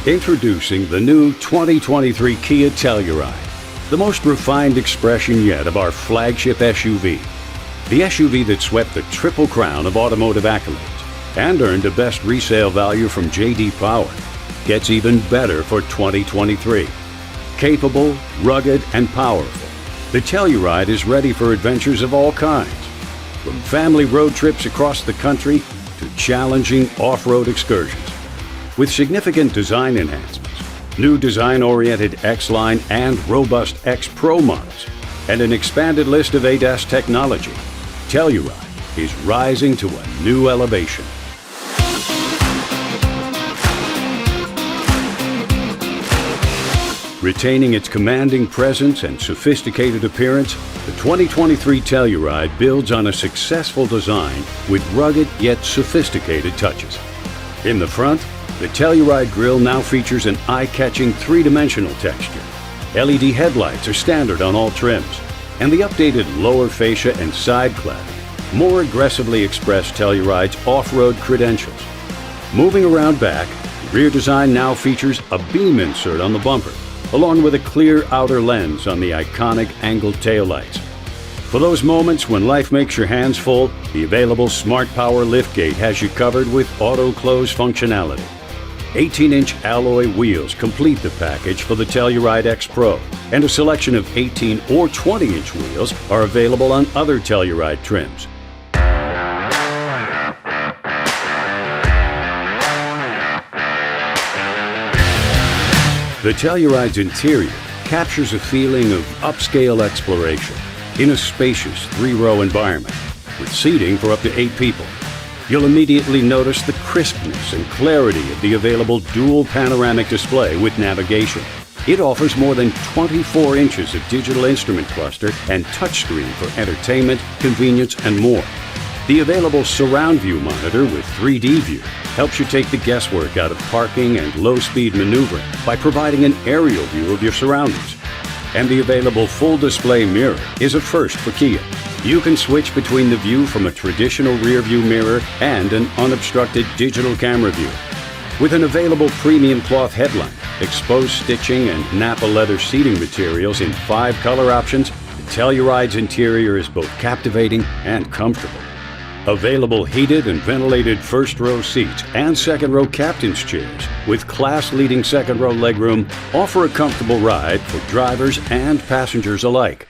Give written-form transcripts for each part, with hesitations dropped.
Introducing the new 2023 Kia Telluride, the most refined expression yet of our flagship SUV. The SUV that swept the triple crown of automotive accolades and earned a best resale value from J.D. Power gets even better for 2023. Capable, rugged, and powerful, the Telluride is ready for adventures of all kinds, from family road trips across the country to challenging off-road excursions. With significant design enhancements, new design-oriented X-Line and robust X Pro models, and an expanded list of ADAS technology, Telluride is rising to a new elevation. Retaining its commanding presence and sophisticated appearance, the 2023 Telluride builds on a successful design with rugged yet sophisticated touches. In the front, the Telluride grille now features an eye-catching three-dimensional texture. LED headlights are standard on all trims, and the updated lower fascia and side cladding more aggressively express Telluride's off-road credentials. Moving around back, the rear design now features a beam insert on the bumper, along with a clear outer lens on the iconic angled taillights. For those moments when life makes your hands full, the available Smart Power liftgate has you covered with auto-close functionality. 18-inch alloy wheels complete the package for the Telluride X Pro, and a selection of 18 or 20-inch wheels are available on other Telluride trims. The Telluride's interior captures a feeling of upscale exploration in a spacious three-row environment with seating for up to 8 people. You'll immediately notice the crispness and clarity of the available dual panoramic display with navigation. It offers more than 24 inches of digital instrument cluster and touchscreen for entertainment, convenience, and more. The available surround view monitor with 3D view helps you take the guesswork out of parking and low-speed maneuvering by providing an aerial view of your surroundings. And the available full display mirror is a first for Kia. You can switch between the view from a traditional rear view mirror and an unobstructed digital camera view. With an available premium cloth headline, exposed stitching, and Nappa leather seating materials in 5 color options, the Telluride's interior is both captivating and comfortable. Available heated and ventilated first-row seats and second-row captain's chairs with class-leading second-row legroom offer a comfortable ride for drivers and passengers alike.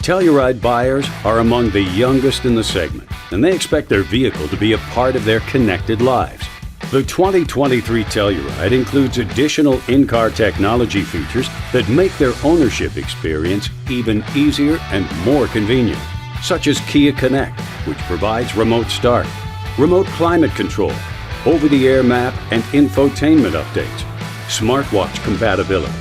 Telluride buyers are among the youngest in the segment, and they expect their vehicle to be a part of their connected lives. The 2023 Telluride includes additional in-car technology features that make their ownership experience even easier and more convenient, such as Kia Connect, which provides remote start, remote climate control, over-the-air map and infotainment updates, smartwatch compatibility,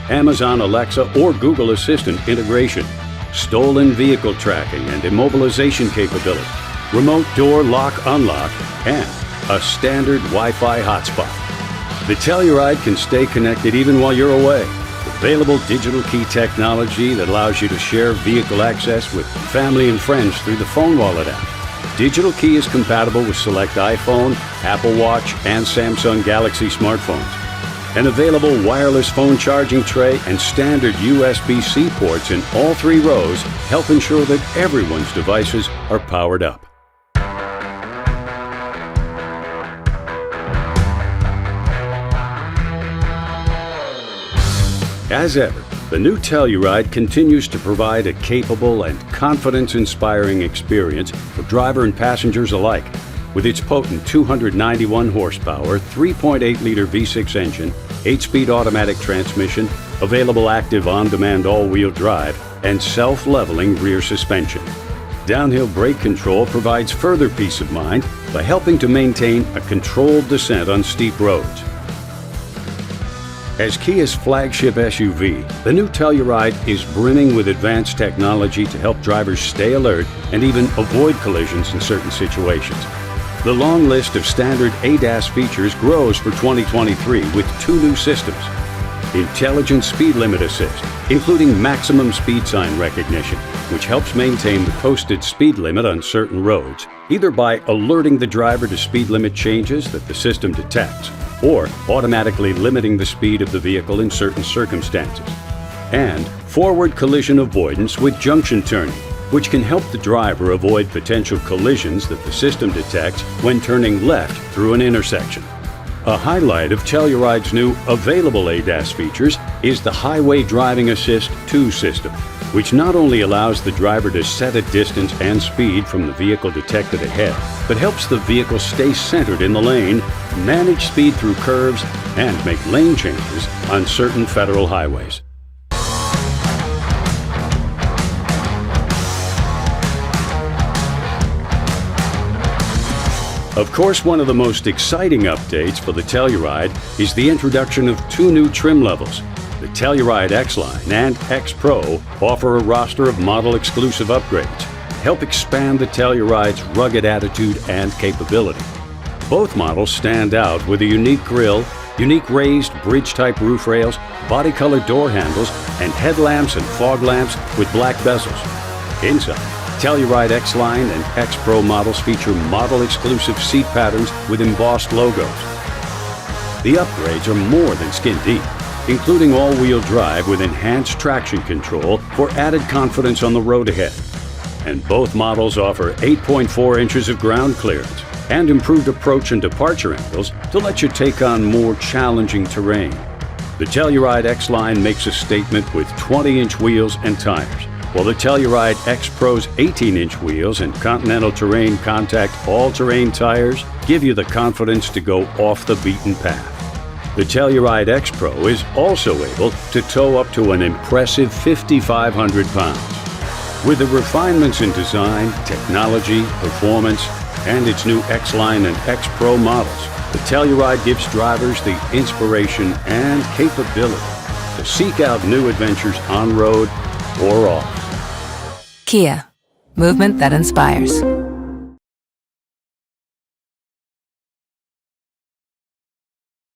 Amazon Alexa or Google Assistant integration, stolen vehicle tracking and immobilization capability, remote door lock-unlock, and a standard Wi-Fi hotspot. The Telluride can stay connected even while you're away. Available digital key technology that allows you to share vehicle access with family and friends through the phone wallet app. Digital key is compatible with select iPhone, Apple Watch, and Samsung Galaxy smartphones. An available wireless phone charging tray and standard USB-C ports in all 3 rows help ensure that everyone's devices are powered up. As ever, the new Telluride continues to provide a capable and confidence-inspiring experience for driver and passengers alike. With its potent 291 horsepower, 3.8-liter V6 engine, 8-speed automatic transmission, available active on-demand all-wheel drive, and self-leveling rear suspension. Downhill brake control provides further peace of mind by helping to maintain a controlled descent on steep roads. As Kia's flagship SUV, the new Telluride is brimming with advanced technology to help drivers stay alert and even avoid collisions in certain situations. The long list of standard ADAS features grows for 2023 with 2 new systems. Intelligent speed limit assist, including maximum speed sign recognition, which helps maintain the posted speed limit on certain roads, either by alerting the driver to speed limit changes that the system detects, or automatically limiting the speed of the vehicle in certain circumstances. And forward collision avoidance with junction turning, which can help the driver avoid potential collisions that the system detects when turning left through an intersection. A highlight of Telluride's new available ADAS features is the Highway Driving Assist 2 system, which not only allows the driver to set a distance and speed from the vehicle detected ahead, but helps the vehicle stay centered in the lane, manage speed through curves, and make lane changes on certain federal highways. Of course, one of the most exciting updates for the Telluride is the introduction of 2 new trim levels. The Telluride X-Line and X-Pro offer a roster of model-exclusive upgrades, help expand the Telluride's rugged attitude and capability. Both models stand out with a unique grille, unique raised bridge-type roof rails, body-colored door handles, and headlamps and fog lamps with black bezels. Inside, Telluride X-Line and X-Pro models feature model-exclusive seat patterns with embossed logos. The upgrades are more than skin deep, including all-wheel drive with enhanced traction control for added confidence on the road ahead. And both models offer 8.4 inches of ground clearance and improved approach and departure angles to let you take on more challenging terrain. The Telluride X-Line makes a statement with 20-inch wheels and tires, while the Telluride X-Pro's 18-inch wheels and Continental Terrain Contact all-terrain tires give you the confidence to go off the beaten path. The Telluride X-Pro is also able to tow up to an impressive 5,500 pounds. With the refinements in design, technology, performance, and its new X-Line and X-Pro models, the Telluride gives drivers the inspiration and capability to seek out new adventures on road or off. Kia, movement that inspires.